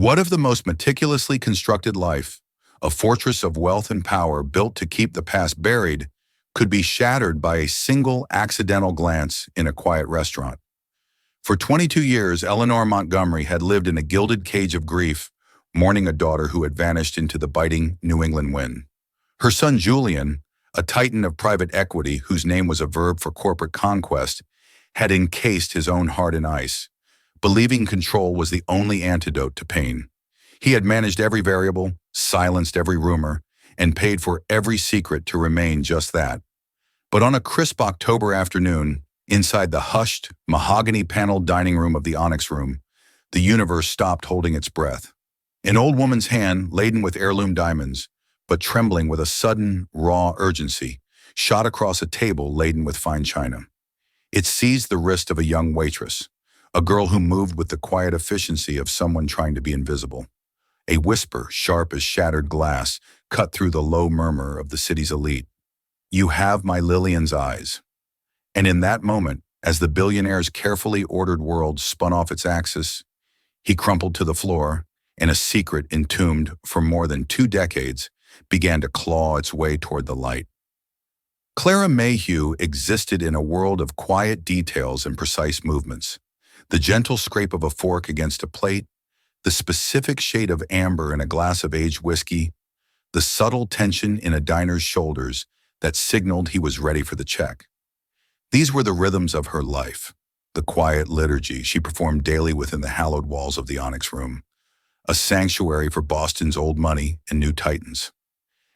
What if the most meticulously constructed life, a fortress of wealth and power built to keep the past buried, could be shattered by a single accidental glance in a quiet restaurant? For 22 years, Eleanor Montgomery had lived in a gilded cage of grief, mourning a daughter who had vanished into the biting New England wind. Her son Julian, a titan of private equity whose name was a verb for corporate conquest, had encased his own heart in ice, believing control was the only antidote to pain. He had managed every variable, silenced every rumor, and paid for every secret to remain just that. But on a crisp October afternoon, inside the hushed, mahogany-paneled dining room of the Onyx Room, the universe stopped holding its breath. An old woman's hand, laden with heirloom diamonds, but trembling with a sudden, raw urgency, shot across a table laden with fine china. It seized the wrist of a young waitress, a girl who moved with the quiet efficiency of someone trying to be invisible. A whisper, sharp as shattered glass, cut through the low murmur of the city's elite. "You have my Lillian's eyes." And in that moment, as the billionaire's carefully ordered world spun off its axis, he crumpled to the floor, and a secret entombed for more than 2 decades began to claw its way toward the light. Clara Mayhew existed in a world of quiet details and precise movements. The gentle scrape of a fork against a plate, the specific shade of amber in a glass of aged whiskey, the subtle tension in a diner's shoulders that signaled he was ready for the check. These were the rhythms of her life, the quiet liturgy she performed daily within the hallowed walls of the Onyx Room, a sanctuary for Boston's old money and new titans.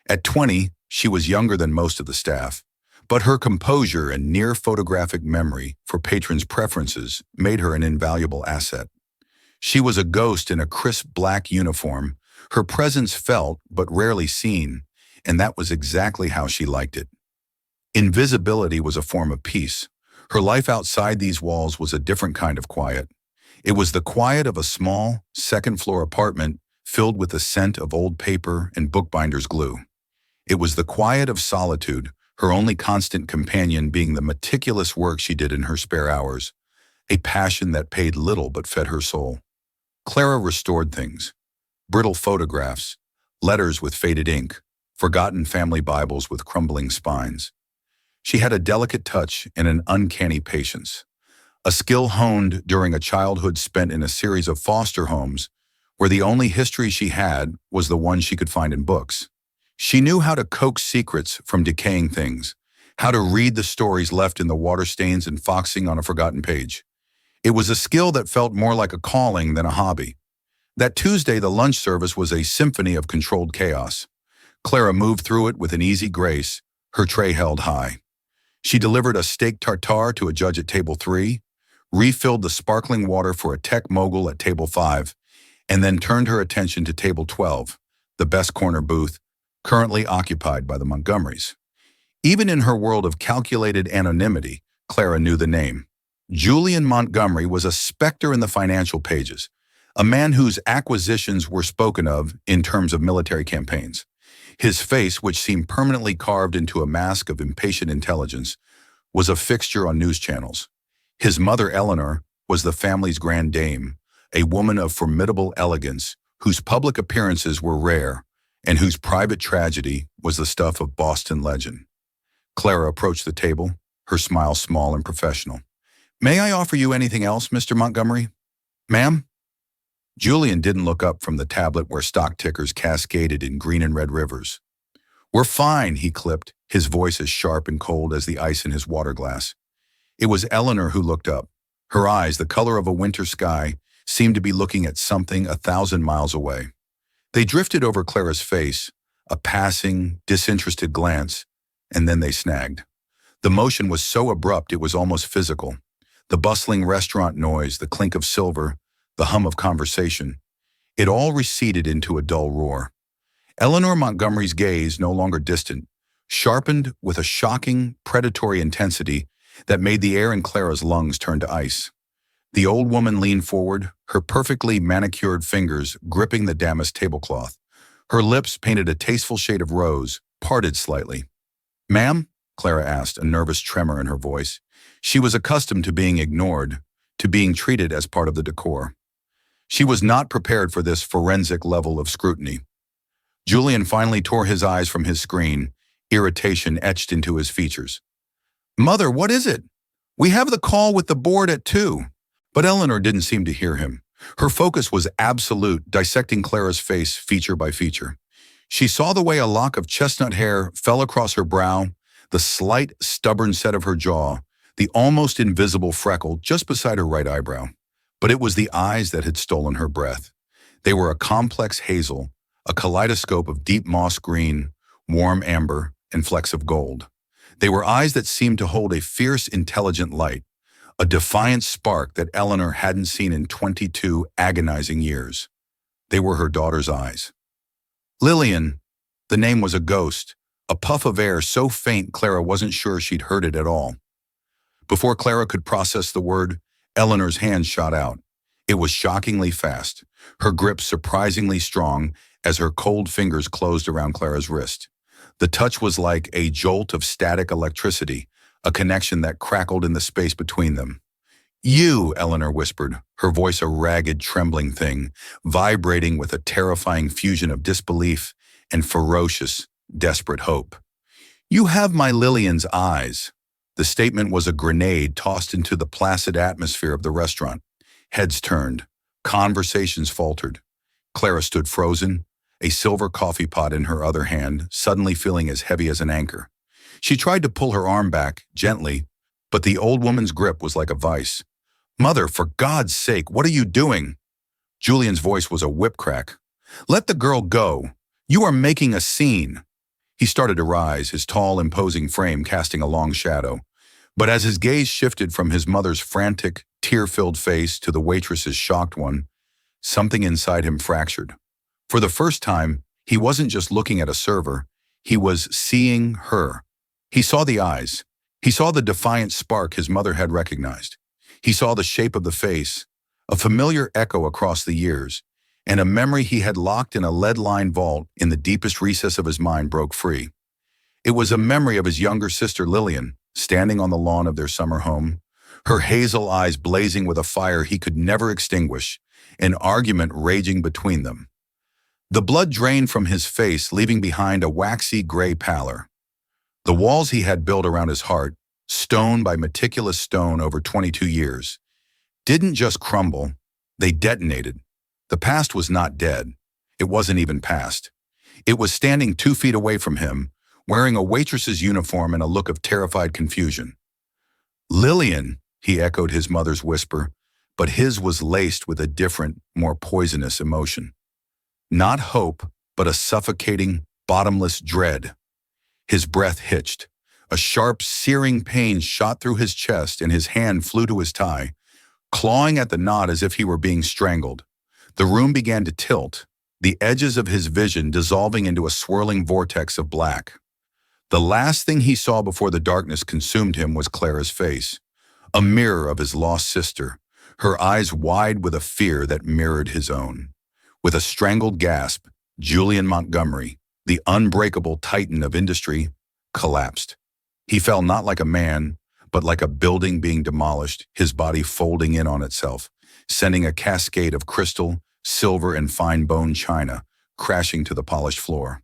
At 20, she was younger than most of the staff, but her composure and near photographic memory for patrons' preferences made her an invaluable asset. She was a ghost in a crisp black uniform, her presence felt but rarely seen, and that was exactly how she liked it. Invisibility was a form of peace. Her life outside these walls was a different kind of quiet. It was the quiet of a small, second-floor apartment filled with the scent of old paper and bookbinder's glue. It was the quiet of solitude, her only constant companion being the meticulous work she did in her spare hours, a passion that paid little but fed her soul. Clara restored things: brittle photographs, letters with faded ink, forgotten family Bibles with crumbling spines. She had a delicate touch and an uncanny patience, a skill honed during a childhood spent in a series of foster homes where the only history she had was the one she could find in books. She knew how to coax secrets from decaying things, how to read the stories left in the water stains and foxing on a forgotten page. It was a skill that felt more like a calling than a hobby. That Tuesday, the lunch service was a symphony of controlled chaos. Clara moved through it with an easy grace, her tray held high. She delivered a steak tartare to a judge at table 3, refilled the sparkling water for a tech mogul at table 5, and then turned her attention to table 12, the best corner booth, currently occupied by the Montgomerys. Even in her world of calculated anonymity, Clara knew the name. Julian Montgomery was a specter in the financial pages, a man whose acquisitions were spoken of in terms of military campaigns. His face, which seemed permanently carved into a mask of impatient intelligence, was a fixture on news channels. His mother, Eleanor, was the family's grand dame, a woman of formidable elegance whose public appearances were rare and whose private tragedy was the stuff of Boston legend. Clara approached the table, her smile small and professional. "May I offer you anything else, Mr. Montgomery?" "Ma'am?" Julian didn't look up from the tablet where stock tickers cascaded in green and red rivers. "We're fine," he clipped, his voice as sharp and cold as the ice in his water glass. It was Eleanor who looked up. Her eyes, the color of a winter sky, seemed to be looking at something 1,000 miles away. They drifted over Clara's face, a passing, disinterested glance, and then they snagged. The motion was so abrupt it was almost physical. The bustling restaurant noise, the clink of silver, the hum of conversation, it all receded into a dull roar. Eleanor Montgomery's gaze, no longer distant, sharpened with a shocking, predatory intensity that made the air in Clara's lungs turn to ice. The old woman leaned forward, her perfectly manicured fingers gripping the damask tablecloth. Her lips, painted a tasteful shade of rose, parted slightly. "Ma'am?" Clara asked, a nervous tremor in her voice. She was accustomed to being ignored, to being treated as part of the decor. She was not prepared for this forensic level of scrutiny. Julian finally tore his eyes from his screen, irritation etched into his features. "Mother, what is it? We have the call with the board at 2. But Eleanor didn't seem to hear him. Her focus was absolute, dissecting Clara's face feature by feature. She saw the way a lock of chestnut hair fell across her brow, the slight, stubborn set of her jaw, the almost invisible freckle just beside her right eyebrow. But it was the eyes that had stolen her breath. They were a complex hazel, a kaleidoscope of deep moss green, warm amber, and flecks of gold. They were eyes that seemed to hold a fierce, intelligent light, a defiant spark that Eleanor hadn't seen in 22 agonizing years. They were her daughter's eyes. Lillian, the name was a ghost, a puff of air so faint Clara wasn't sure she'd heard it at all. Before Clara could process the word, Eleanor's hand shot out. It was shockingly fast, her grip surprisingly strong as her cold fingers closed around Clara's wrist. The touch was like a jolt of static electricity, a connection that crackled in the space between them. "You," Eleanor whispered, her voice a ragged, trembling thing, vibrating with a terrifying fusion of disbelief and ferocious, desperate hope. "You have my Lillian's eyes." The statement was a grenade tossed into the placid atmosphere of the restaurant. Heads turned. Conversations faltered. Clara stood frozen, a silver coffee pot in her other hand, suddenly feeling as heavy as an anchor. She tried to pull her arm back, gently, but the old woman's grip was like a vice. "Mother, for God's sake, what are you doing?" Julian's voice was a whip crack. "Let the girl go. You are making a scene." He started to rise, his tall, imposing frame casting a long shadow. But as his gaze shifted from his mother's frantic, tear-filled face to the waitress's shocked one, something inside him fractured. For the first time, he wasn't just looking at a server, he was seeing her. He saw the eyes. He saw the defiant spark his mother had recognized. He saw the shape of the face, a familiar echo across the years, and a memory he had locked in a lead-lined vault in the deepest recess of his mind broke free. It was a memory of his younger sister Lillian, standing on the lawn of their summer home, her hazel eyes blazing with a fire he could never extinguish, an argument raging between them. The blood drained from his face, leaving behind a waxy gray pallor. The walls he had built around his heart, stone by meticulous stone over 22 years, didn't just crumble, they detonated. The past was not dead. It wasn't even past. It was standing 2 feet away from him, wearing a waitress's uniform and a look of terrified confusion. "Lillian," he echoed his mother's whisper, but his was laced with a different, more poisonous emotion. Not hope, but a suffocating, bottomless dread. His breath hitched. A sharp, searing pain shot through his chest and his hand flew to his tie, clawing at the knot as if he were being strangled. The room began to tilt, the edges of his vision dissolving into a swirling vortex of black. The last thing he saw before the darkness consumed him was Clara's face, a mirror of his lost sister, her eyes wide with a fear that mirrored his own. With a strangled gasp, Julian Montgomery, the unbreakable titan of industry, collapsed. He fell not like a man, but like a building being demolished, his body folding in on itself, sending a cascade of crystal, silver, and fine bone china crashing to the polished floor.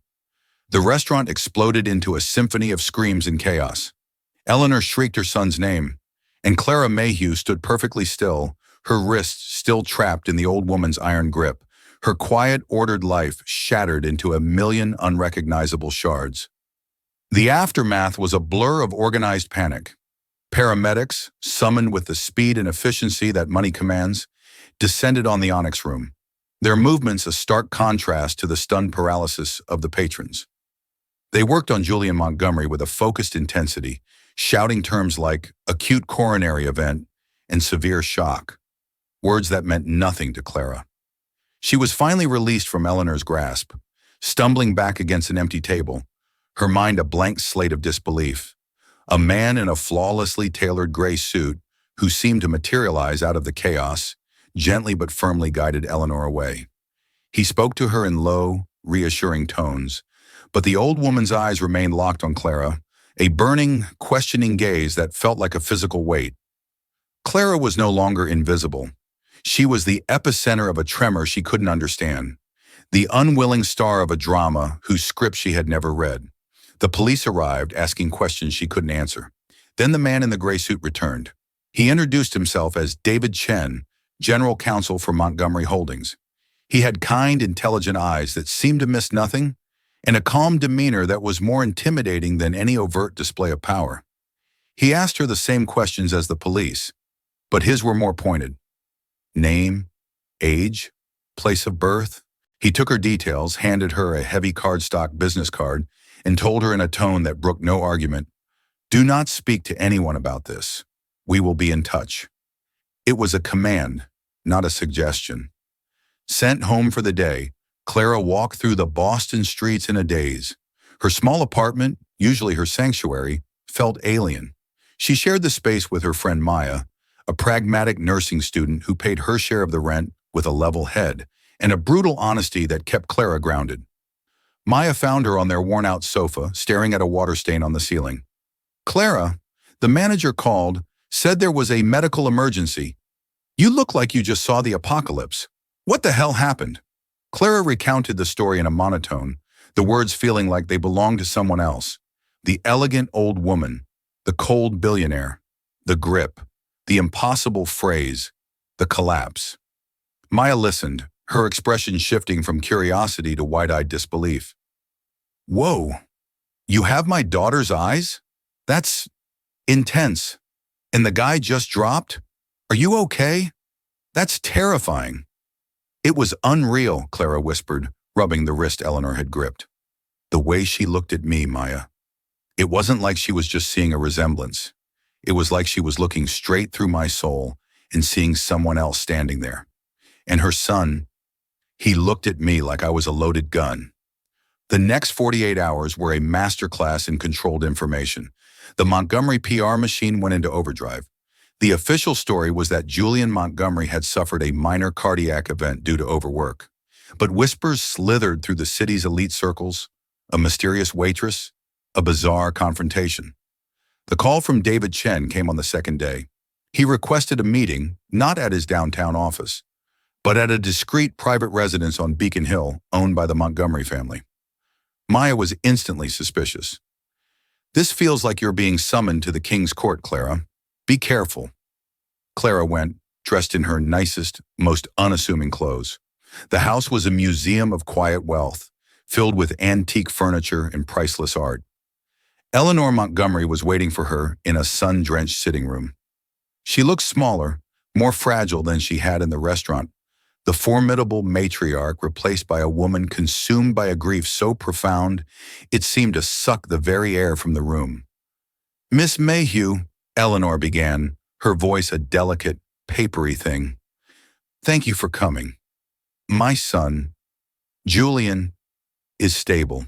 The restaurant exploded into a symphony of screams and chaos. Eleanor shrieked her son's name, and Clara Mayhew stood perfectly still, her wrists still trapped in the old woman's iron grip, her quiet, ordered life shattered into a million unrecognizable shards. The aftermath was a blur of organized panic. Paramedics, summoned with the speed and efficiency that money commands, descended on the Onyx Room, their movements a stark contrast to the stunned paralysis of the patrons. They worked on Julian Montgomery with a focused intensity, shouting terms like acute coronary event and severe shock, words that meant nothing to Clara. She was finally released from Eleanor's grasp, stumbling back against an empty table, her mind a blank slate of disbelief. A man in a flawlessly tailored gray suit, who seemed to materialize out of the chaos, gently but firmly guided Eleanor away. He spoke to her in low, reassuring tones, but the old woman's eyes remained locked on Clara, a burning, questioning gaze that felt like a physical weight. Clara was no longer invisible. She was the epicenter of a tremor she couldn't understand, the unwilling star of a drama whose script she had never read. The police arrived, asking questions she couldn't answer. Then the man in the gray suit returned. He introduced himself as David Chen, general counsel for Montgomery Holdings. He had kind, intelligent eyes that seemed to miss nothing, and a calm demeanor that was more intimidating than any overt display of power. He asked her the same questions as the police, but his were more pointed. Name, age, place of birth. He took her details, handed her a heavy cardstock business card, and told her in a tone that brooked no argument, "Do not speak to anyone about this. We will be in touch." It was a command, not a suggestion. Sent home for the day, Clara walked through the Boston streets in a daze. Her small apartment, usually her sanctuary, felt alien. She shared the space with her friend Maya, a pragmatic nursing student who paid her share of the rent with a level head and a brutal honesty that kept Clara grounded. Maya found her on their worn-out sofa, staring at a water stain on the ceiling. "Clara, the manager called, said there was a medical emergency. You look like you just saw the apocalypse. What the hell happened?" Clara recounted the story in a monotone, the words feeling like they belonged to someone else. The elegant old woman, the cold billionaire, the grip, the impossible phrase, the collapse. Maya listened, her expression shifting from curiosity to wide-eyed disbelief. "Whoa, you have my daughter's eyes? That's intense. And the guy just dropped? Are you okay? That's terrifying." "It was unreal," Clara whispered, rubbing the wrist Eleanor had gripped. "The way she looked at me, Maya. It wasn't like she was just seeing a resemblance. It was like she was looking straight through my soul and seeing someone else standing there. And her son, he looked at me like I was a loaded gun." The next 48 hours were a masterclass in controlled information. The Montgomery PR machine went into overdrive. The official story was that Julian Montgomery had suffered a minor cardiac event due to overwork. But whispers slithered through the city's elite circles, a mysterious waitress, a bizarre confrontation. The call from David Chen came on the second day. He requested a meeting, not at his downtown office, but at a discreet private residence on Beacon Hill owned by the Montgomery family. Maya was instantly suspicious. "This feels like you're being summoned to the King's Court, Clara. Be careful." Clara went, dressed in her nicest, most unassuming clothes. The house was a museum of quiet wealth, filled with antique furniture and priceless art. Eleanor Montgomery was waiting for her in a sun-drenched sitting room. She looked smaller, more fragile than she had in the restaurant, the formidable matriarch replaced by a woman consumed by a grief so profound it seemed to suck the very air from the room. "Miss Mayhew," Eleanor began, her voice a delicate, papery thing. "Thank you for coming. My son, Julian, is stable.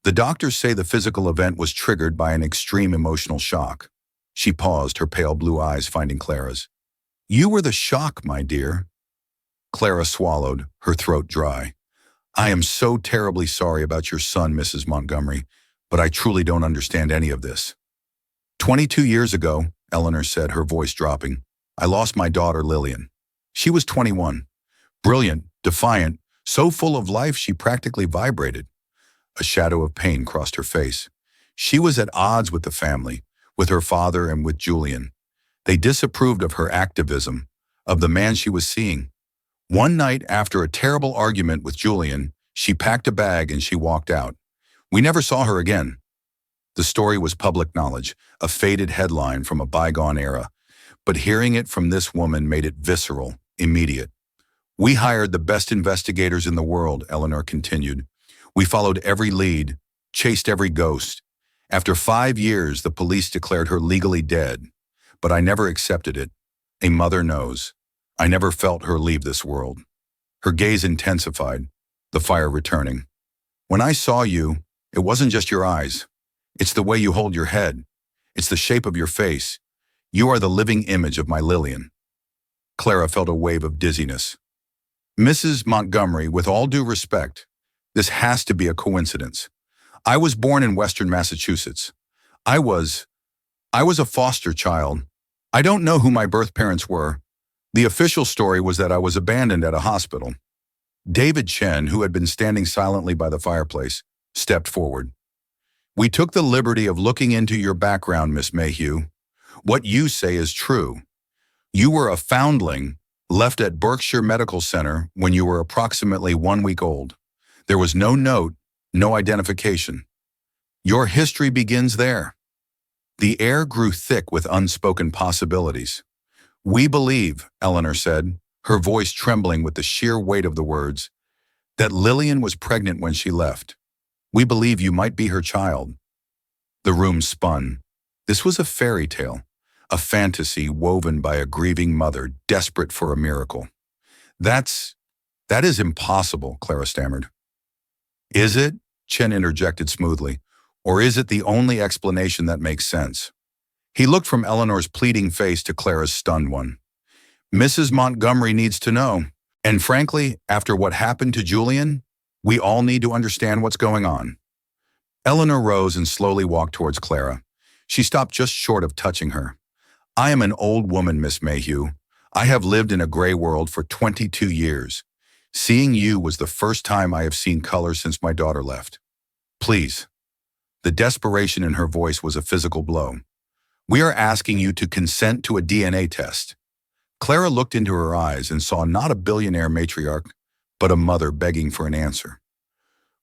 The doctors say the physical event was triggered by an extreme emotional shock." She paused, her pale blue eyes finding Clara's. "You were the shock, my dear." Clara swallowed, her throat dry. "I am so terribly sorry about your son, Mrs. Montgomery, but I truly don't understand any of this." 22 years ago, Eleanor said, her voice dropping, "I lost my daughter, Lillian. She was 21. Brilliant, defiant, so full of life she practically vibrated." A shadow of pain crossed her face. She was at odds with the family, with her father and with Julian. They disapproved of her activism, of the man she was seeing. One night, after a terrible argument with Julian, she packed a bag and she walked out. We never saw her again. The story was public knowledge, a faded headline from a bygone era, but hearing it from this woman made it visceral, immediate. "We hired the best investigators in the world," Eleanor continued. "We followed every lead, chased every ghost. After 5 years, the police declared her legally dead, but I never accepted it. A mother knows. I never felt her leave this world." Her gaze intensified, the fire returning. "When I saw you, it wasn't just your eyes. It's the way you hold your head. It's the shape of your face. You are the living image of my Lillian." Clara felt a wave of dizziness. "Mrs. Montgomery, with all due respect, this has to be a coincidence. I was born in Western Massachusetts. I was a foster child. I don't know who my birth parents were, The official story was that I was abandoned at a hospital. David Chen, who had been standing silently by the fireplace, stepped forward. We took the liberty of looking into your background, Miss Mayhew. What you say is true. You were a foundling, left at Berkshire Medical Center when you were approximately 1 week old. There was no note, no identification. Your history begins there. The air grew thick with unspoken possibilities. We believe, Eleanor said, her voice trembling with the sheer weight of the words, that Lillian was pregnant when she left. We believe you might be her child. The room spun. This was a fairy tale, a fantasy woven by a grieving mother desperate for a miracle. That is impossible, Clara stammered. Is it? Chen interjected smoothly. Or is it the only explanation that makes sense? He looked from Eleanor's pleading face to Clara's stunned one. Mrs. Montgomery needs to know. And frankly, after what happened to Julian, we all need to understand what's going on. Eleanor rose and slowly walked towards Clara. She stopped just short of touching her. I am an old woman, Miss Mayhew. I have lived in a gray world for 22 years. Seeing you was the first time I have seen color since my daughter left. Please. The desperation in her voice was a physical blow. We are asking you to consent to a DNA test. Clara looked into her eyes and saw not a billionaire matriarch, but a mother begging for an answer.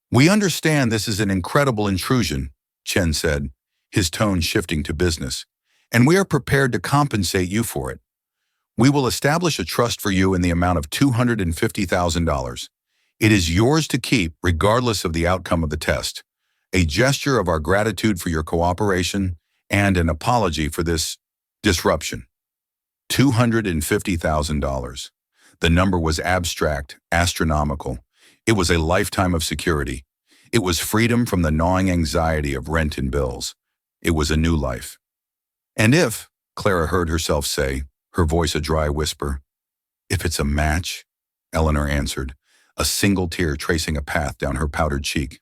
We understand this is an incredible intrusion, Chen said, his tone shifting to business, and we are prepared to compensate you for it. We will establish a trust for you in the amount of $250,000. It is yours to keep regardless of the outcome of the test, a gesture of our gratitude for your cooperation and an apology for this disruption. $250,000. The number was abstract, astronomical. It was a lifetime of security. It was freedom from the gnawing anxiety of rent and bills. It was a new life. And if, Clara heard herself say, her voice a dry whisper, if it's a match, Eleanor answered, a single tear tracing a path down her powdered cheek.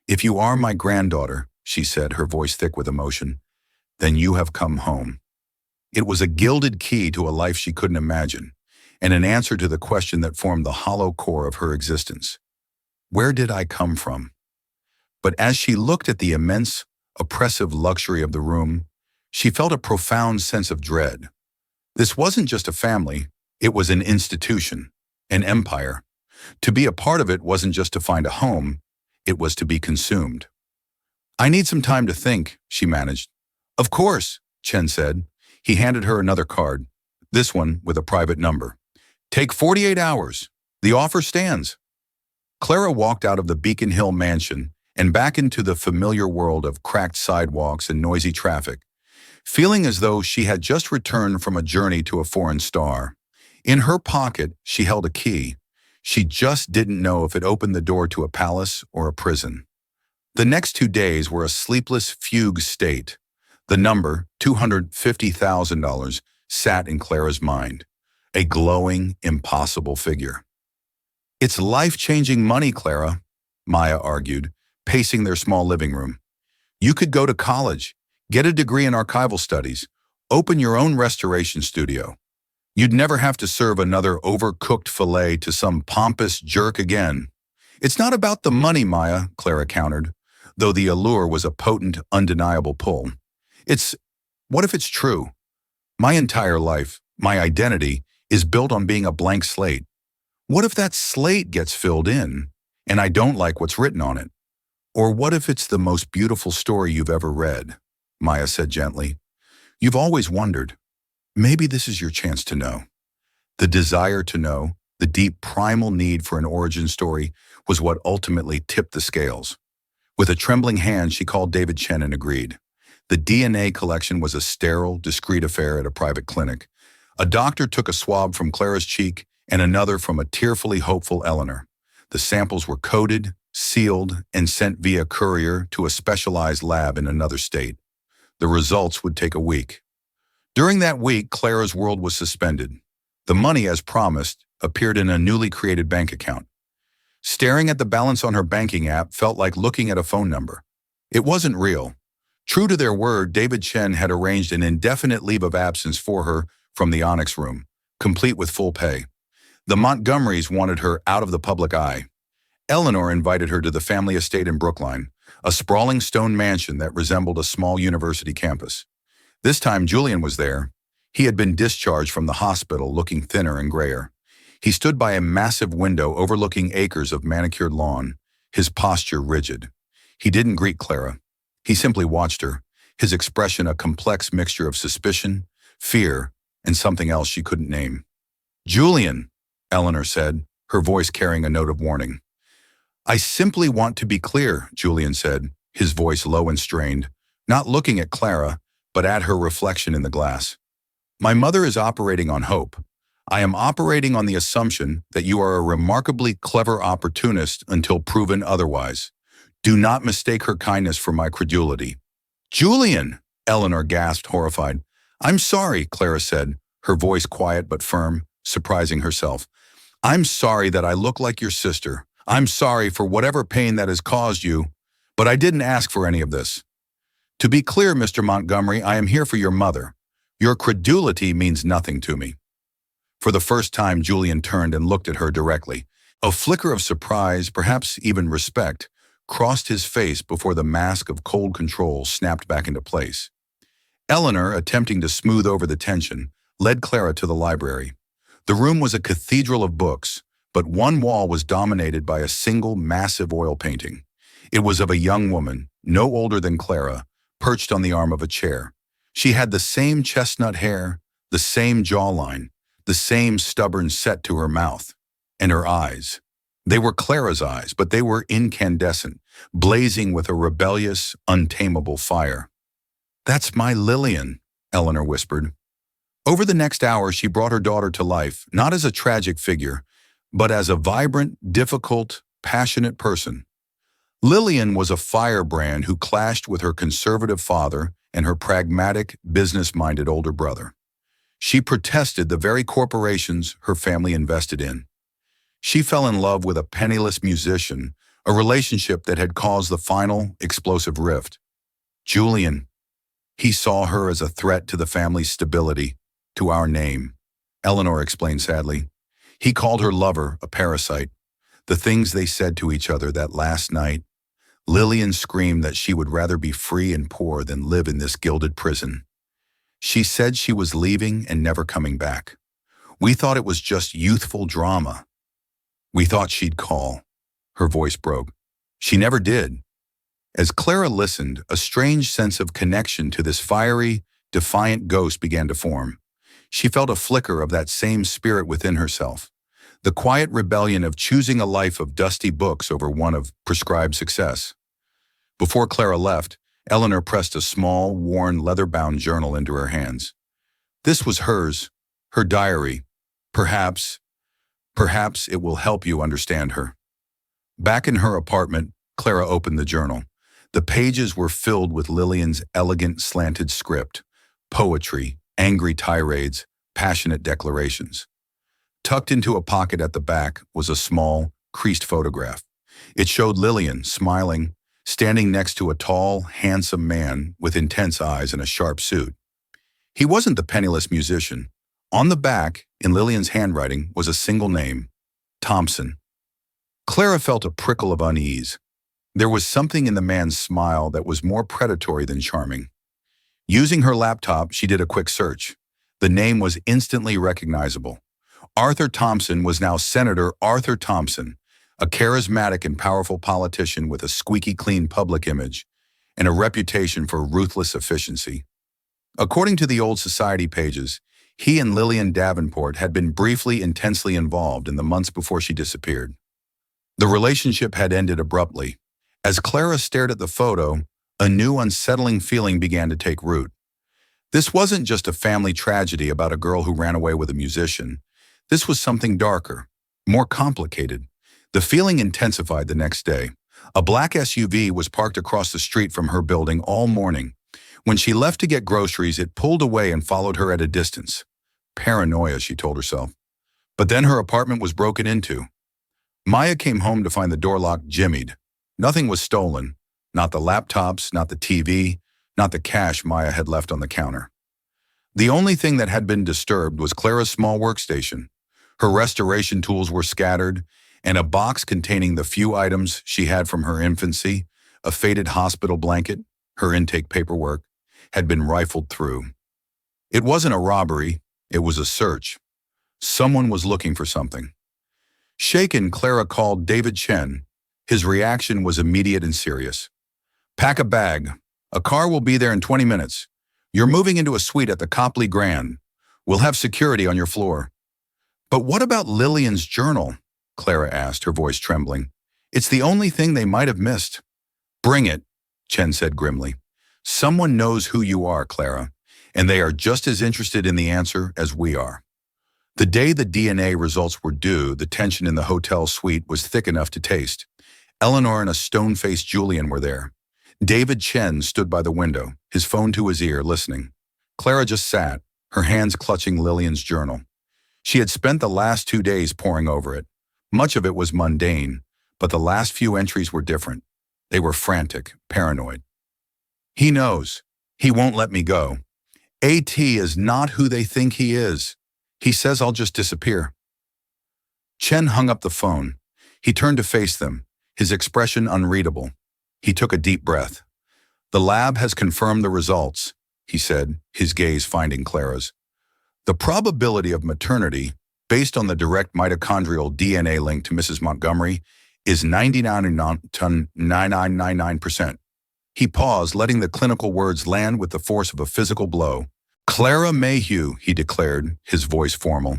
If you are my granddaughter, she said, her voice thick with emotion, then you have come home. It was a gilded key to a life she couldn't imagine, and an answer to the question that formed the hollow core of her existence. Where did I come from? But as she looked at the immense, oppressive luxury of the room, she felt a profound sense of dread. This wasn't just a family, it was an institution, an empire. To be a part of it wasn't just to find a home, it was to be consumed. I need some time to think, she managed. Of course, Chen said. He handed her another card, this one with a private number. Take 48 hours. The offer stands. Clara walked out of the Beacon Hill mansion and back into the familiar world of cracked sidewalks and noisy traffic, feeling as though she had just returned from a journey to a foreign star. In her pocket, she held a key. She just didn't know if it opened the door to a palace or a prison. The next 2 days were a sleepless fugue state. The number, $250,000, sat in Clara's mind, a glowing, impossible figure. It's life-changing money, Clara, Maya argued, pacing their small living room. You could go to college, get a degree in archival studies, open your own restoration studio. You'd never have to serve another overcooked fillet to some pompous jerk again. It's not about the money, Maya, Clara countered, though the allure was a potent, undeniable pull. What if it's true? My entire life, my identity, is built on being a blank slate. What if that slate gets filled in, and I don't like what's written on it? Or what if it's the most beautiful story you've ever read? Maya said gently. You've always wondered. Maybe this is your chance to know. The desire to know, the deep primal need for an origin story, was what ultimately tipped the scales. With a trembling hand, she called David Chen and agreed. The DNA collection was a sterile, discreet affair at a private clinic. A doctor took a swab from Clara's cheek and another from a tearfully hopeful Eleanor. The samples were coded, sealed, and sent via courier to a specialized lab in another state. The results would take a week. During that week, Clara's world was suspended. The money, as promised, appeared in a newly created bank account. Staring at the balance on her banking app felt like looking at a phone number. It wasn't real. True to their word, David Chen had arranged an indefinite leave of absence for her from the Onyx room, complete with full pay. The Montgomerys wanted her out of the public eye. Eleanor invited her to the family estate in Brookline, a sprawling stone mansion that resembled a small university campus. This time Julian was there. He had been discharged from the hospital looking thinner and grayer. He stood by a massive window overlooking acres of manicured lawn, his posture rigid. He didn't greet Clara. He simply watched her, his expression a complex mixture of suspicion, fear, and something else she couldn't name. "Julian," Eleanor said, her voice carrying a note of warning. "I simply want to be clear," Julian said, his voice low and strained, not looking at Clara, but at her reflection in the glass. "My mother is operating on hope. I am operating on the assumption that you are a remarkably clever opportunist until proven otherwise. Do not mistake her kindness for my credulity." "Julian!" Eleanor gasped, horrified. "I'm sorry," Clara said, her voice quiet but firm, surprising herself. "I'm sorry that I look like your sister. I'm sorry for whatever pain that has caused you, but I didn't ask for any of this. To be clear, Mr. Montgomery, I am here for your mother. Your credulity means nothing to me." For the first time, Julian turned and looked at her directly. A flicker of surprise, perhaps even respect, crossed his face before the mask of cold control snapped back into place. Eleanor, attempting to smooth over the tension, led Clara to the library. The room was a cathedral of books, but one wall was dominated by a single massive oil painting. It was of a young woman, no older than Clara, perched on the arm of a chair. She had the same chestnut hair, the same jawline, the same stubborn set to her mouth, and her eyes. They were Clara's eyes, but they were incandescent, blazing with a rebellious, untamable fire. "That's my Lillian," Eleanor whispered. Over the next hour, she brought her daughter to life, not as a tragic figure, but as a vibrant, difficult, passionate person. Lillian was a firebrand who clashed with her conservative father and her pragmatic, business-minded older brother. She protested the very corporations her family invested in. She fell in love with a penniless musician, a relationship that had caused the final, explosive rift. Julian. He saw her as a threat to the family's stability, to our name, Eleanor explained sadly. He called her lover a parasite. The things they said to each other that last night. Lillian screamed that she would rather be free and poor than live in this gilded prison. She said she was leaving and never coming back. We thought it was just youthful drama. We thought she'd call. Her voice broke. She never did. As Clara listened, a strange sense of connection to this fiery, defiant ghost began to form. She felt a flicker of that same spirit within herself. The quiet rebellion of choosing a life of dusty books over one of prescribed success. Before Clara left, Eleanor pressed a small, worn, leather-bound journal into her hands. This was hers, her diary. Perhaps it will help you understand her. Back in her apartment, Clara opened the journal. The pages were filled with Lillian's elegant, slanted script, poetry, angry tirades, passionate declarations. Tucked into a pocket at the back was a small, creased photograph. It showed Lillian, smiling, standing next to a tall, handsome man with intense eyes and a sharp suit. He wasn't the penniless musician. On the back, in Lillian's handwriting, was a single name, Thompson. Clara felt a prickle of unease. There was something in the man's smile that was more predatory than charming. Using her laptop, she did a quick search. The name was instantly recognizable. Arthur Thompson was now Senator Arthur Thompson, a charismatic and powerful politician with a squeaky clean public image and a reputation for ruthless efficiency. According to the old society pages, he and Lillian Davenport had been briefly intensely involved in the months before she disappeared. The relationship had ended abruptly. As Clara stared at the photo, a new unsettling feeling began to take root. This wasn't just a family tragedy about a girl who ran away with a musician. This was something darker, more complicated. The feeling intensified the next day. A black SUV was parked across the street from her building all morning. When she left to get groceries, it pulled away and followed her at a distance. Paranoia, she told herself. But then her apartment was broken into. Maya came home to find the door lock jimmied. Nothing was stolen. Not the laptops, not the TV, not the cash Maya had left on the counter. The only thing that had been disturbed was Clara's small workstation. Her restoration tools were scattered, and a box containing the few items she had from her infancy, a faded hospital blanket, her intake paperwork, had been rifled through. It wasn't a robbery, it was a search. Someone was looking for something. Shaken, Clara called David Chen. His reaction was immediate and serious. "Pack a bag. A car will be there in 20 minutes. You're moving into a suite at the Copley Grand. We'll have security on your floor." "But what about Lillian's journal?" Clara asked, her voice trembling. "It's the only thing they might have missed." "Bring it," Chen said grimly. "Someone knows who you are, Clara, and they are just as interested in the answer as we are." The day the DNA results were due, the tension in the hotel suite was thick enough to taste. Eleanor and a stone-faced Julian were there. David Chen stood by the window, his phone to his ear, listening. Clara just sat, her hands clutching Lillian's journal. She had spent the last 2 days poring over it. Much of it was mundane, but the last few entries were different. They were frantic, paranoid. "He knows. He won't let me go. AT is not who they think he is. He says I'll just disappear." Chen hung up the phone. He turned to face them, his expression unreadable. He took a deep breath. "The lab has confirmed the results," he said, his gaze finding Clara's. "The probability of maternity, based on the direct mitochondrial DNA link to Mrs. Montgomery, is 99.9999%. He paused, letting the clinical words land with the force of a physical blow. "Clara Mayhew," he declared, his voice formal.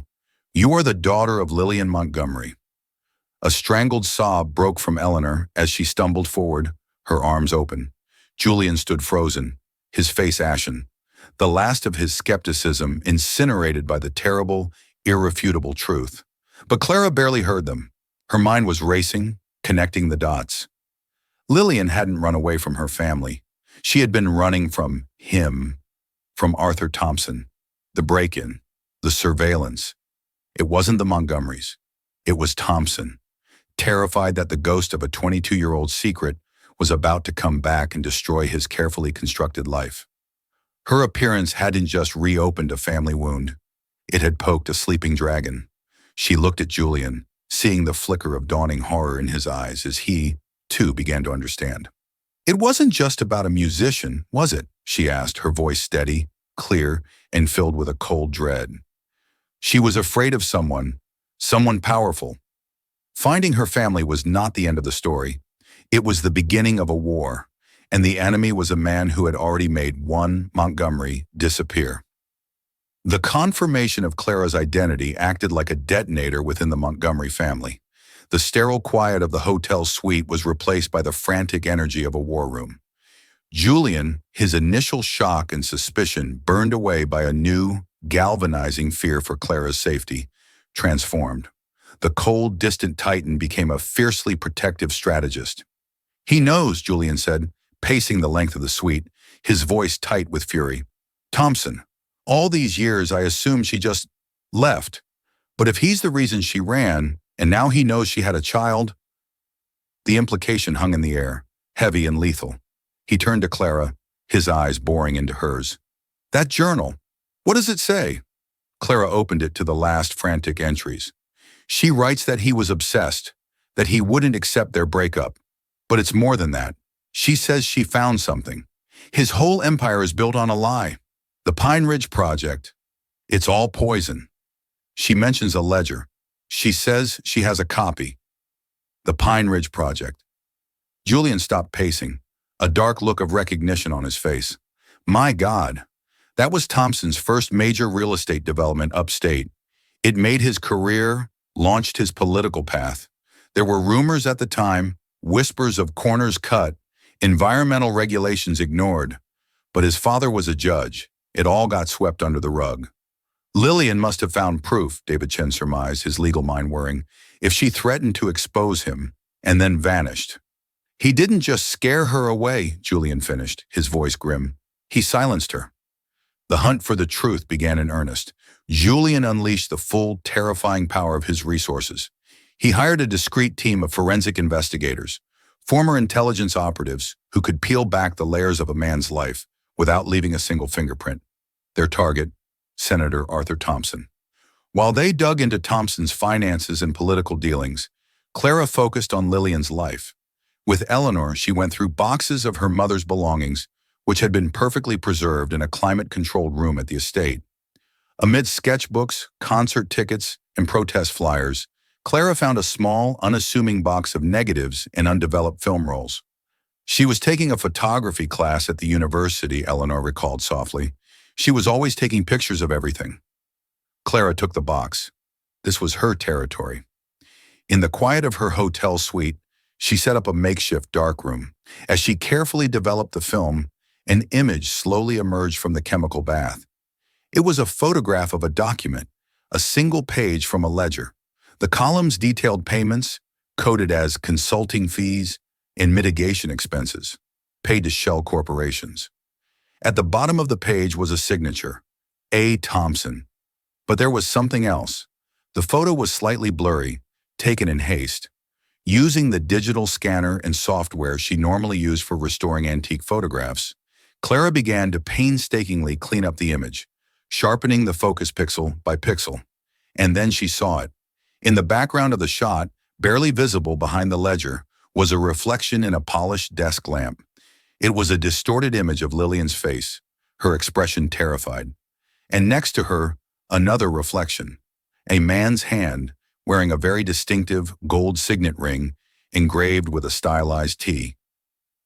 "You are the daughter of Lillian Montgomery." A strangled sob broke from Eleanor as she stumbled forward, her arms open. Julian stood frozen, his face ashen, the last of his skepticism incinerated by the terrible, irrefutable truth. But Clara barely heard them. Her mind was racing, connecting the dots. Lillian hadn't run away from her family. She had been running from him, from Arthur Thompson, the break-in, the surveillance. It wasn't the Montgomerys. It was Thompson, terrified that the ghost of a 22-year-old secret was about to come back and destroy his carefully constructed life. Her appearance hadn't just reopened a family wound. It had poked a sleeping dragon. She looked at Julian, seeing the flicker of dawning horror in his eyes as he, too, began to understand. "It wasn't just about a musician, was it?" she asked, her voice steady, clear, and filled with a cold dread. She was afraid of someone powerful. Finding her family was not the end of the story. It was the beginning of a war, and the enemy was a man who had already made one Montgomery disappear. The confirmation of Clara's identity acted like a detonator within the Montgomery family. The sterile quiet of the hotel suite was replaced by the frantic energy of a war room. Julian, his initial shock and suspicion burned away by a new, galvanizing fear for Clara's safety, transformed. The cold, distant Titan became a fiercely protective strategist. "He knows," Julian said, pacing the length of the suite, his voice tight with fury. "Thompson, all these years I assumed she just left. But if he's the reason she ran, and now he knows she had a child..." The implication hung in the air, heavy and lethal. He turned to Clara, his eyes boring into hers. "That journal, what does it say?" Clara opened it to the last frantic entries. "She writes that he was obsessed, that he wouldn't accept their breakup. But it's more than that. She says she found something. His whole empire is built on a lie. The Pine Ridge Project. It's all poison. She mentions a ledger. She says she has a copy. The Pine Ridge Project." Julian stopped pacing, a dark look of recognition on his face. My God, that was Thompson's first major real estate development upstate. It made his career, launched his political path. There were rumors at the time, whispers of corners cut, environmental regulations ignored. But his father was a judge. It all got swept under the rug. Lillian must have found proof, David Chen surmised, his legal mind whirring, if she threatened to expose him and then vanished. He didn't just scare her away, Julian finished, his voice grim. He silenced her. The hunt for the truth began in earnest. Julian unleashed the full, terrifying power of his resources. He hired a discreet team of forensic investigators, former intelligence operatives who could peel back the layers of a man's life without leaving a single fingerprint. Their target, Senator Arthur Thompson. While they dug into Thompson's finances and political dealings, Clara focused on Lillian's life. With Eleanor, she went through boxes of her mother's belongings, which had been perfectly preserved in a climate-controlled room at the estate. Amid sketchbooks, concert tickets, and protest flyers, Clara found a small, unassuming box of negatives and undeveloped film rolls. She was taking a photography class at the university, Eleanor recalled softly. She was always taking pictures of everything. Clara took the box. This was her territory. In the quiet of her hotel suite, she set up a makeshift darkroom. As she carefully developed the film, an image slowly emerged from the chemical bath. It was a photograph of a document, a single page from a ledger. The columns detailed payments, coded as consulting fees and mitigation expenses, paid to shell corporations. At the bottom of the page was a signature, A. Thompson. But there was something else. The photo was slightly blurry, taken in haste. Using the digital scanner and software she normally used for restoring antique photographs, Clara began to painstakingly clean up the image, sharpening the focus pixel by pixel. And then she saw it. In the background of the shot, barely visible behind the ledger, was a reflection in a polished desk lamp. It was a distorted image of Lillian's face, her expression terrified. And next to her, another reflection, a man's hand wearing a very distinctive gold signet ring engraved with a stylized T.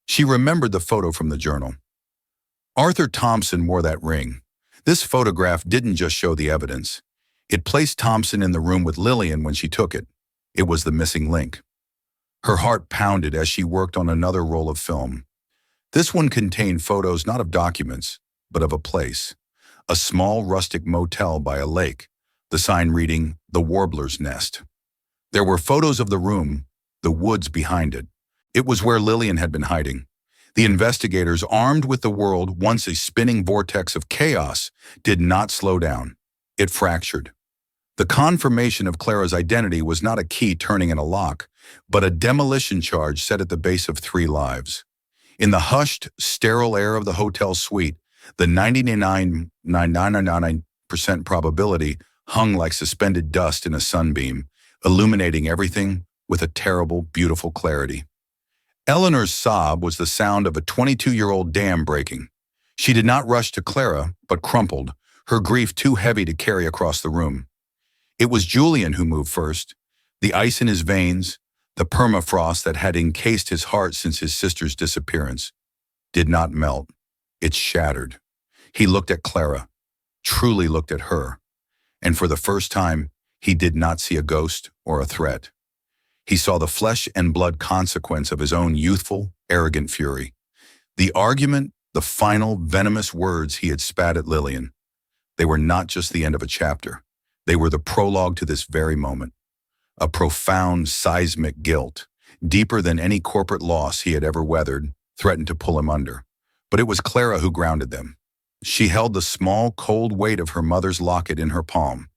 She remembered the photo from the journal. Arthur Thompson wore that ring. This photograph didn't just show the evidence. It placed Thompson in the room with Lillian when she took it. It was the missing link. Her heart pounded as she worked on another roll of film. This one contained photos not of documents, but of a place. A small rustic motel by a lake, the sign reading, "The Warbler's Nest." There were photos of the room, the woods behind it. It was where Lillian had been hiding. The investigators, armed with the world once a spinning vortex of chaos, did not slow down. It fractured. The confirmation of Clara's identity was not a key turning in a lock, but a demolition charge set at the base of 3 lives. In the hushed, sterile air of the hotel suite, the 99.999% probability hung like suspended dust in a sunbeam, illuminating everything with a terrible, beautiful clarity. Eleanor's sob was the sound of a 22-year-old dam breaking. She did not rush to Clara, but crumpled, her grief too heavy to carry across the room. It was Julian who moved first. The ice in his veins, the permafrost that had encased his heart since his sister's disappearance, did not melt. It shattered. He looked at Clara, truly looked at her, and for the first time, he did not see a ghost or a threat. He saw the flesh and blood consequence of his own youthful, arrogant fury. The argument, the final, venomous words he had spat at Lillian. They were not just the end of a chapter. They were the prologue to this very moment. A profound, seismic guilt, deeper than any corporate loss he had ever weathered, threatened to pull him under. But it was Clara who grounded them. She held the small, cold weight of her mother's locket in her palm.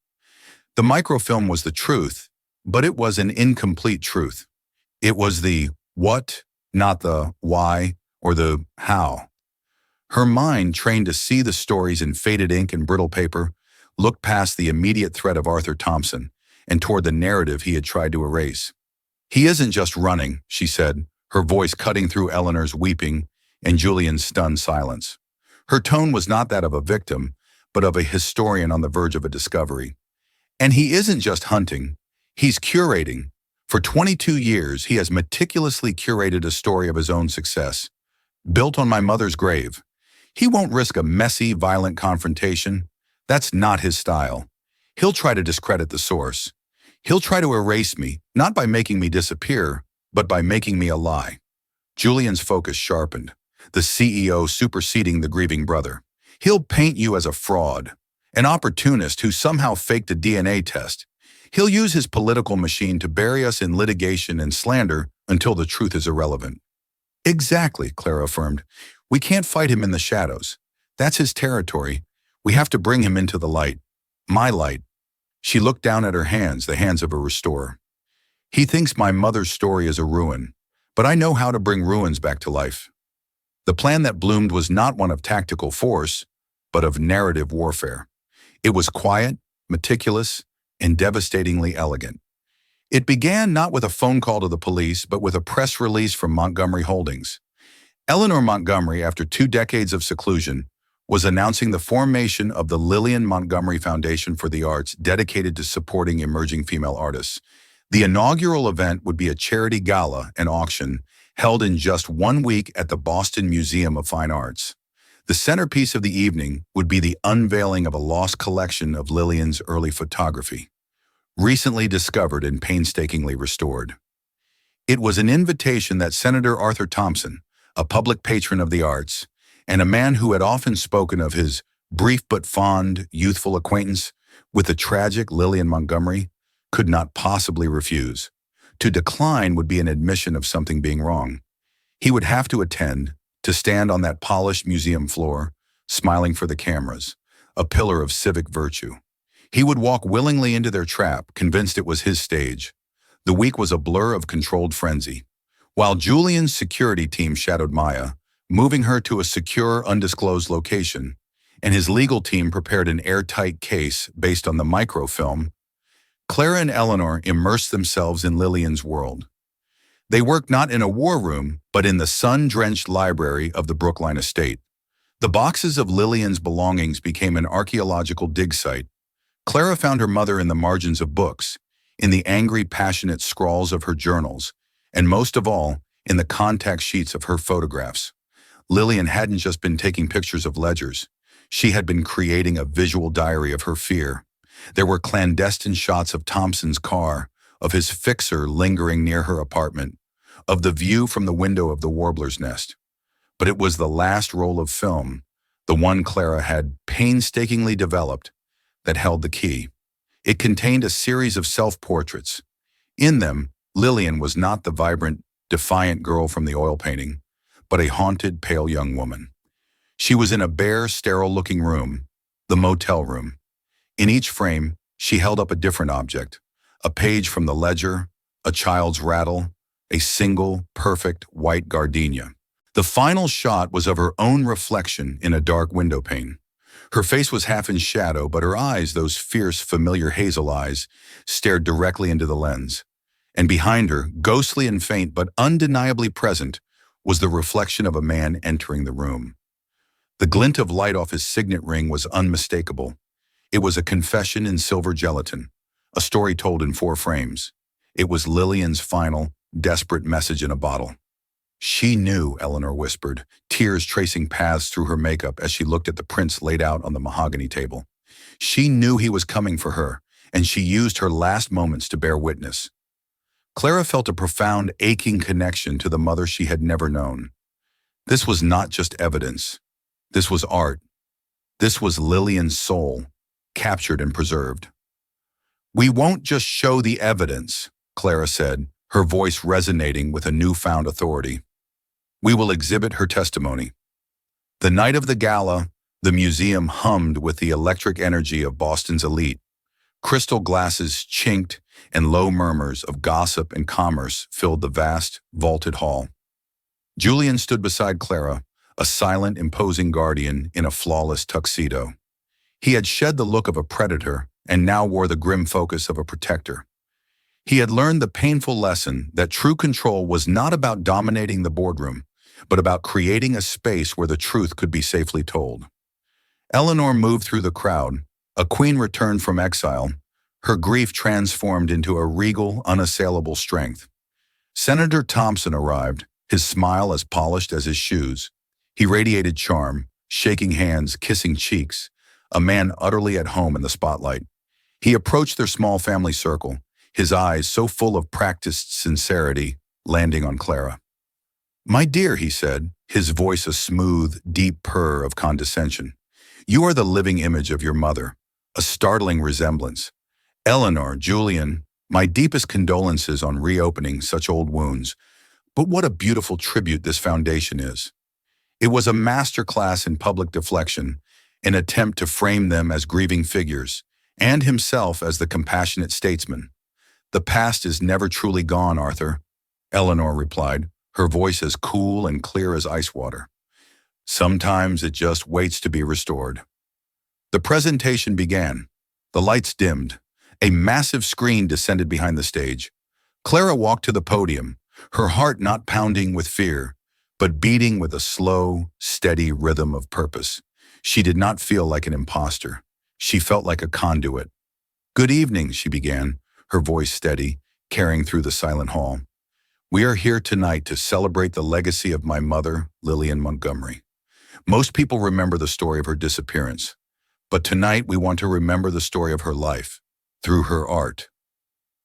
The microfilm was the truth, but it was an incomplete truth. It was the what, not the why or the how. Her mind, trained to see the stories in faded ink and brittle paper, looked past the immediate threat of Arthur Thompson and toward the narrative he had tried to erase. "He isn't just running," she said, her voice cutting through Eleanor's weeping and Julian's stunned silence. Her tone was not that of a victim, but of a historian on the verge of a discovery. "And he isn't just hunting, he's curating. For 22 years, he has meticulously curated a story of his own success, built on my mother's grave. He won't risk a messy, violent confrontation. That's not his style. He'll try to discredit the source. He'll try to erase me, not by making me disappear, but by making me a lie." Julian's focus sharpened, the CEO superseding the grieving brother. "He'll paint you as a fraud, an opportunist who somehow faked a DNA test. He'll use his political machine to bury us in litigation and slander until the truth is irrelevant." "Exactly," Clara affirmed. "We can't fight him in the shadows. That's his territory. We have to bring him into the light. My light." She looked down at her hands, the hands of a restorer. "He thinks my mother's story is a ruin, but I know how to bring ruins back to life." The plan that bloomed was not one of tactical force, but of narrative warfare. It was quiet, meticulous, and devastatingly elegant. It began not with a phone call to the police, but with a press release from Montgomery Holdings. Eleanor Montgomery, after 2 decades of seclusion, was announcing the formation of the Lillian Montgomery Foundation for the Arts, dedicated to supporting emerging female artists. The inaugural event would be a charity gala and auction held in just 1 week at the Boston Museum of Fine Arts. The centerpiece of the evening would be the unveiling of a lost collection of Lillian's early photography, recently discovered and painstakingly restored. It was an invitation that Senator Arthur Thompson, a public patron of the arts, and a man who had often spoken of his brief but fond, youthful acquaintance with the tragic Lillian Montgomery, could not possibly refuse. To decline would be an admission of something being wrong. He would have to attend, to stand on that polished museum floor, smiling for the cameras, a pillar of civic virtue. He would walk willingly into their trap, convinced it was his stage. The week was a blur of controlled frenzy. While Julian's security team shadowed Maya, moving her to a secure, undisclosed location, and his legal team prepared an airtight case based on the microfilm, Clara and Eleanor immersed themselves in Lillian's world. They worked not in a war room, but in the sun-drenched library of the Brookline estate. The boxes of Lillian's belongings became an archaeological dig site. Clara found her mother in the margins of books, in the angry, passionate scrawls of her journals, and most of all, in the contact sheets of her photographs. Lillian hadn't just been taking pictures of ledgers. She had been creating a visual diary of her fear. There were clandestine shots of Thompson's car, of his fixer lingering near her apartment, of the view from the window of the warbler's nest. But it was the last roll of film, the one Clara had painstakingly developed, that held the key. It contained a series of self-portraits. In them, Lillian was not the vibrant, defiant girl from the oil painting, but a haunted, pale young woman. She was in a bare, sterile-looking room, the motel room. In each frame, she held up a different object, a page from the ledger, a child's rattle, a single, perfect white gardenia. The final shot was of her own reflection in a dark window pane. Her face was half in shadow, but her eyes, those fierce, familiar hazel eyes, stared directly into the lens. And behind her, ghostly and faint but undeniably present, was the reflection of a man entering the room. The glint of light off his signet ring was unmistakable. It was a confession in silver gelatin, a story told in 4 frames. It was Lillian's final, desperate message in a bottle. She knew, Eleanor whispered, tears tracing paths through her makeup as she looked at the prints laid out on the mahogany table. She knew he was coming for her, and she used her last moments to bear witness. Clara felt a profound, aching connection to the mother she had never known. This was not just evidence. This was art. This was Lillian's soul, captured and preserved. "We won't just show the evidence," Clara said, her voice resonating with a newfound authority. "We will exhibit her testimony." The night of the gala, the museum hummed with the electric energy of Boston's elite. Crystal glasses chinked, and low murmurs of gossip and commerce filled the vast, vaulted hall. Julian stood beside Clara, a silent, imposing guardian in a flawless tuxedo. He had shed the look of a predator and now wore the grim focus of a protector. He had learned the painful lesson that true control was not about dominating the boardroom, but about creating a space where the truth could be safely told. Eleanor moved through the crowd, a queen returned from exile, her grief transformed into a regal, unassailable strength. Senator Thompson arrived, his smile as polished as his shoes. He radiated charm, shaking hands, kissing cheeks, a man utterly at home in the spotlight. He approached their small family circle, his eyes so full of practiced sincerity, landing on Clara. "My dear," he said, his voice a smooth, deep purr of condescension. "You are the living image of your mother, a startling resemblance. Eleanor, Julian, my deepest condolences on reopening such old wounds, but what a beautiful tribute this foundation is." It was a masterclass in public deflection, an attempt to frame them as grieving figures, and himself as the compassionate statesman. "The past is never truly gone, Arthur," Eleanor replied, her voice as cool and clear as ice water. "Sometimes it just waits to be restored." The presentation began. The lights dimmed. A massive screen descended behind the stage. Clara walked to the podium, her heart not pounding with fear, but beating with a slow, steady rhythm of purpose. She did not feel like an imposter. She felt like a conduit. "Good evening," she began, her voice steady, carrying through the silent hall. "We are here tonight to celebrate the legacy of my mother, Lillian Montgomery. Most people remember the story of her disappearance, but tonight we want to remember the story of her life, through her art."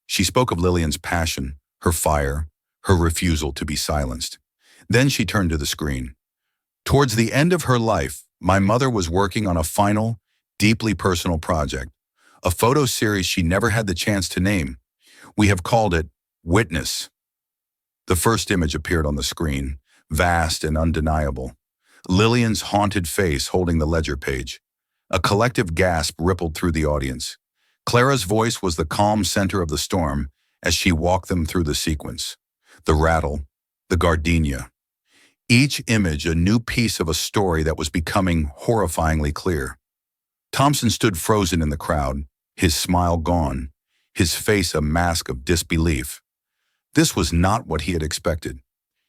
She spoke of Lillian's passion, her fire, her refusal to be silenced. Then she turned to the screen. "Towards the end of her life, my mother was working on a final, deeply personal project, a photo series she never had the chance to name. We have called it Witness." The first image appeared on the screen, vast and undeniable. Lillian's haunted face holding the ledger page. A collective gasp rippled through the audience. Clara's voice was the calm center of the storm as she walked them through the sequence. The rattle, the gardenia. Each image a new piece of a story that was becoming horrifyingly clear. Thompson stood frozen in the crowd, his smile gone, his face a mask of disbelief. This was not what he had expected.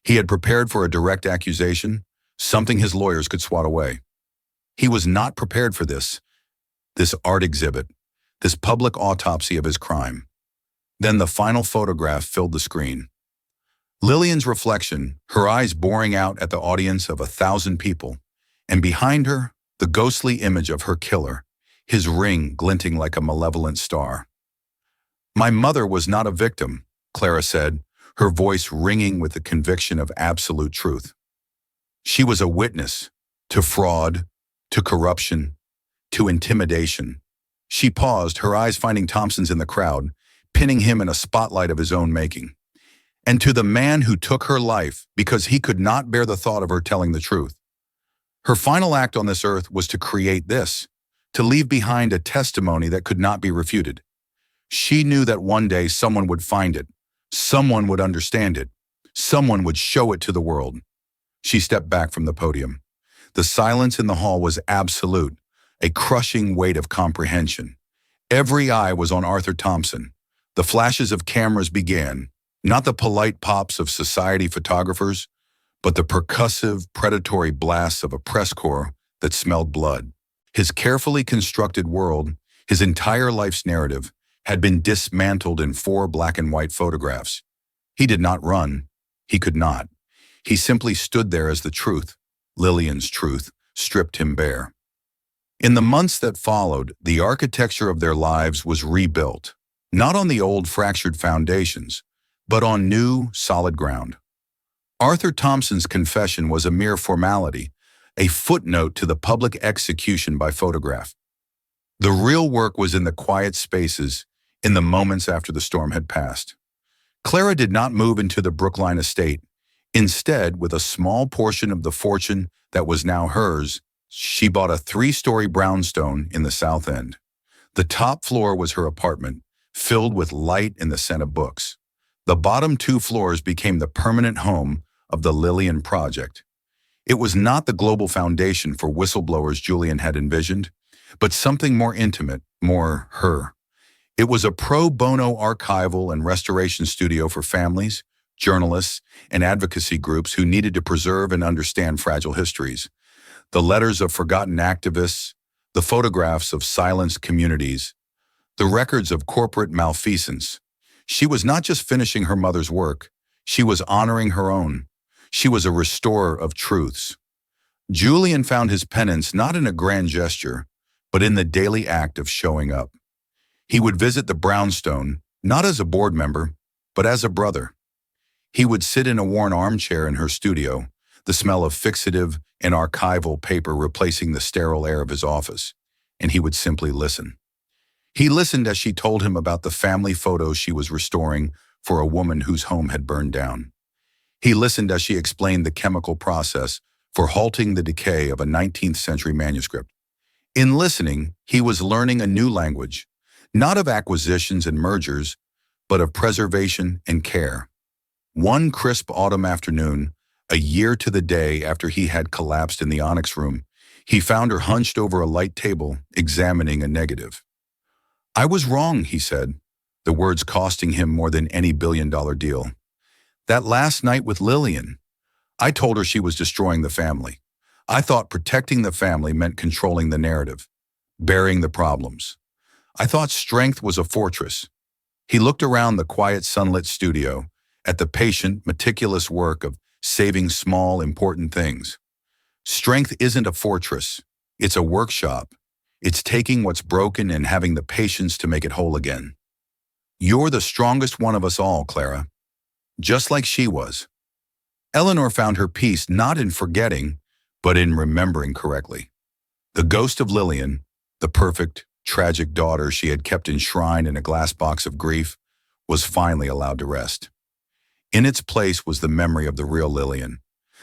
He had prepared for a direct accusation, something his lawyers could swat away. He was not prepared for this art exhibit, this public autopsy of his crime. Then the final photograph filled the screen. Lillian's reflection, her eyes boring out at the audience of 1,000 people, and behind her, the ghostly image of her killer, his ring glinting like a malevolent star. "My mother was not a victim," Clara said, her voice ringing with the conviction of absolute truth. "She was a witness to fraud, to corruption, to intimidation." She paused, her eyes finding Thompson's in the crowd, pinning him in a spotlight of his own making. "And to the man who took her life because he could not bear the thought of her telling the truth." Her final act on this earth was to create this, to leave behind a testimony that could not be refuted. She knew that one day someone would find it, someone would understand it, someone would show it to the world. She stepped back from the podium. The silence in the hall was absolute, a crushing weight of comprehension. Every eye was on Arthur Thompson. The flashes of cameras began, not the polite pops of society photographers, but the percussive, predatory blasts of a press corps that smelled blood. His carefully constructed world, his entire life's narrative, had been dismantled in 4 black and white photographs. He did not run. He could not. He simply stood there as the truth, Lillian's truth, stripped him bare. In the months that followed, the architecture of their lives was rebuilt, not on the old fractured foundations, but on new, solid ground. Arthur Thompson's confession was a mere formality, a footnote to the public execution by photograph. The real work was in the quiet spaces, in the moments after the storm had passed. Clara did not move into the Brookline estate. Instead, with a small portion of the fortune that was now hers, she bought a 3-story brownstone in the South End. The top floor was her apartment, filled with light and the scent of books. The bottom 2 floors became the permanent home of the Lillian Project. It was not the global foundation for whistleblowers Julian had envisioned, but something more intimate, more her. It was a pro bono archival and restoration studio for families, journalists, and advocacy groups who needed to preserve and understand fragile histories. The letters of forgotten activists, the photographs of silenced communities, the records of corporate malfeasance. She was not just finishing her mother's work, she was honoring her own. She was a restorer of truths. Julian found his penance not in a grand gesture, but in the daily act of showing up. He would visit the brownstone, not as a board member, but as a brother. He would sit in a worn armchair in her studio, the smell of fixative and archival paper replacing the sterile air of his office, and he would simply listen. He listened as she told him about the family photos she was restoring for a woman whose home had burned down. He listened as she explained the chemical process for halting the decay of a 19th century manuscript. In listening, he was learning a new language, not of acquisitions and mergers, but of preservation and care. One crisp autumn afternoon, a year to the day after he had collapsed in the Onyx Room, He found her hunched over a light table, examining a negative. "I was wrong," he said, the words costing him more than any billion-dollar deal. "That last night with Lillian, I told her she was destroying the family. I thought protecting the family meant controlling the narrative, burying the problems. I thought strength was a fortress." He looked around the quiet sunlit studio, at the patient, meticulous work of saving small, important things. Strength isn't a fortress. It's a workshop. It's taking what's broken and having the patience to make it whole again. "You're the strongest one of us all, Clara." Just like she was. Eleanor found her peace not in forgetting, but in remembering correctly. The ghost of Lillian, the perfect, tragic daughter she had kept enshrined in a glass box of grief, was finally allowed to rest. In its place was the memory of the real Lillian,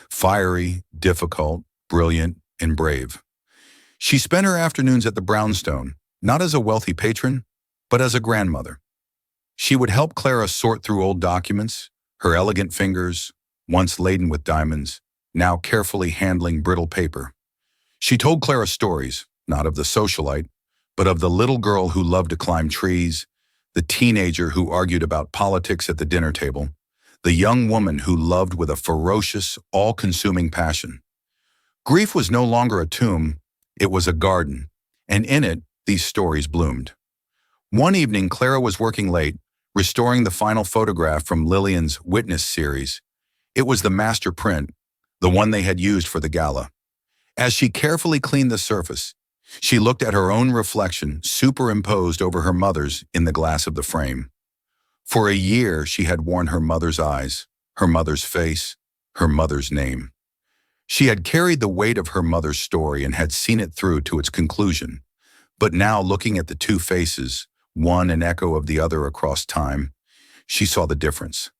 fiery, difficult, brilliant, and brave. She spent her afternoons at the brownstone, not as a wealthy patron, but as a grandmother. She would help Clara sort through old documents, her elegant fingers, once laden with diamonds, now carefully handling brittle paper. She told Clara stories, not of the socialite, but of the little girl who loved to climb trees, the teenager who argued about politics at the dinner table, the young woman who loved with a ferocious, all-consuming passion. Grief was no longer a tomb, it was a garden, and in it, these stories bloomed. One evening, Clara was working late, restoring the final photograph from Lillian's Witness series. It was the master print, the one they had used for the gala. As she carefully cleaned the surface, she looked at her own reflection superimposed over her mother's in the glass of the frame. For a year, she had worn her mother's eyes, her mother's face, her mother's name. She had carried the weight of her mother's story and had seen it through to its conclusion. But now, looking at the two faces, one an echo of the other across time, she saw the difference.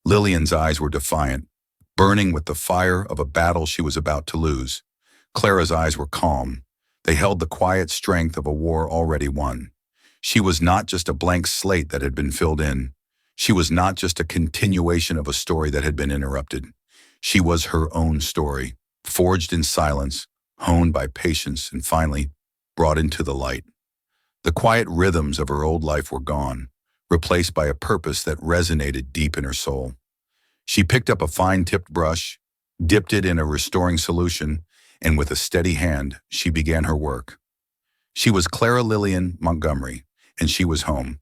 Lillian's eyes were defiant, burning with the fire of a battle she was about to lose. Clara's eyes were calm. They held the quiet strength of a war already won. She was not just a blank slate that had been filled in. She was not just a continuation of a story that had been interrupted. She was her own story, forged in silence, honed by patience, and finally brought into the light. The quiet rhythms of her old life were gone, replaced by a purpose that resonated deep in her soul. She picked up a fine-tipped brush, dipped it in a restoring solution, and with a steady hand, she began her work. She was Clara Lillian Montgomery, and she was home.